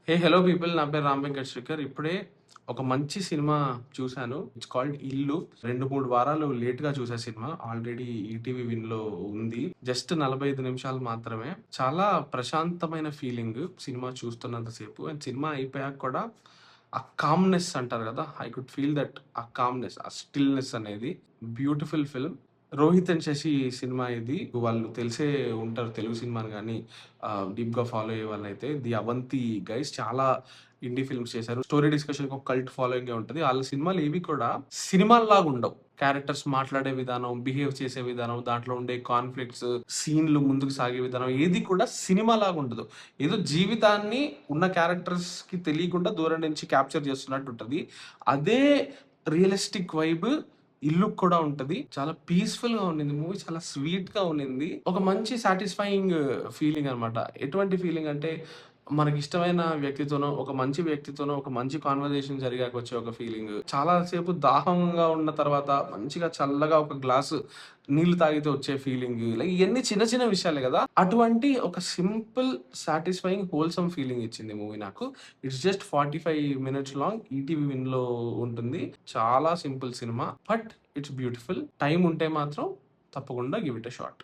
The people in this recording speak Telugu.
హలో పీపుల్, నా పేరు రామ్ వెంకట్ శ్రీకర్. ఇప్పుడే ఒక మంచి సినిమా చూశాను. ఇట్స్ కాల్డ్ ఇల్లు. 2-3 వారాలు లేట్‌గా చూసా సినిమా. ఆల్రెడీ ఈటీవీ విన్‌లో ఉంది. జస్ట్ 45 నిమిషాలు మాత్రమే. చాలా ప్రశాంతమైన ఫీలింగ్ సినిమా చూస్తున్నంత సేపు. అండ్ సినిమా అయిపోయాక కూడా ఆ కామ్‌నెస్ అంటారు కదా! ఐ కుడ్ ఫీల్ దట్ ఆ కామ్‌నెస్, ఆ స్టిల్‌నెస్ అనేది. Beautiful film. 'Rohit and Shashi' cinema ఇది. వాళ్ళు తెలిసే ఉంటారు తెలుగు సినిమాని గాని డీప్‌గా ఫాలో అయ్యే వాళ్ళైతే. 'ది అవంతి గైస్' చాలా ఇండీ ఫిల్మ్స్ చేశారు. స్టోరీ డిస్కషన్‌కి ఒక కల్ట్ ఫాలోయింగే ఉంటది. ఆళ్ళ సినిమాలు ఏవి కూడా సినిమాల్లాగా ఉండవు. క్యారెక్టర్స్ మాట్లాడే విధానం, బిహేవ్ చేసే విధానం, దాంట్లో ఉండే కాన్‌ఫ్లిక్ట్స్, సీన్‌లు ముందుకు సాగే విధానం ఏది కూడా సినిమాలాగా ఉండదు. ఏదో జీవితాన్ని ఉన్న క్యారెక్టర్స్‌కి తెలియకుండా దూరం నుంచి క్యాప్చర్ చేస్తున్నట్టు ఉంటది. అదే రియలిస్టిక్ వైబ్ ఇల్లుకి కూడా ఉంటది. చాలా పీస్‌ఫుల్‌గా ఉండింది మూవీ. చాలా స్వీట్‌గా ఉండింది. ఒక మంచి సాటిస్ఫైయింగ్ ఫీలింగ్ అనమాట. ఎటువంటి ఫీలింగ్ అంటే, మనకిష్టమైన వ్యక్తితోనో, ఒక మంచి వ్యక్తితోనో, ఒక మంచి కాన్వర్జేషన్ జరిగాక వచ్చే ఒక ఫీలింగ్. చాలా సేపు దాహంగా ఉన్న తర్వాత మంచిగా చల్లగా ఒక గ్లాసు నీళ్లు తాగితే వచ్చే ఫీలింగ్. లైక్ ఇయన్నీ చిన్న చిన్న విషయాలే గదా! అటువంటి ఒక సింపుల్, సాటిస్ఫైయింగ్, హోల్‌సమ్ ఫీలింగ్ ఇచ్చింది మూవీ నాకు. It's just 45 minutes long. ETV విన్‌లో ఉంటుంది. చాలా సింపుల్ సినిమా. But it's beautiful. టైమ్ ఉంటే మాత్రం తప్పకుండా గివ్ ఇట్ ఎ షాట్.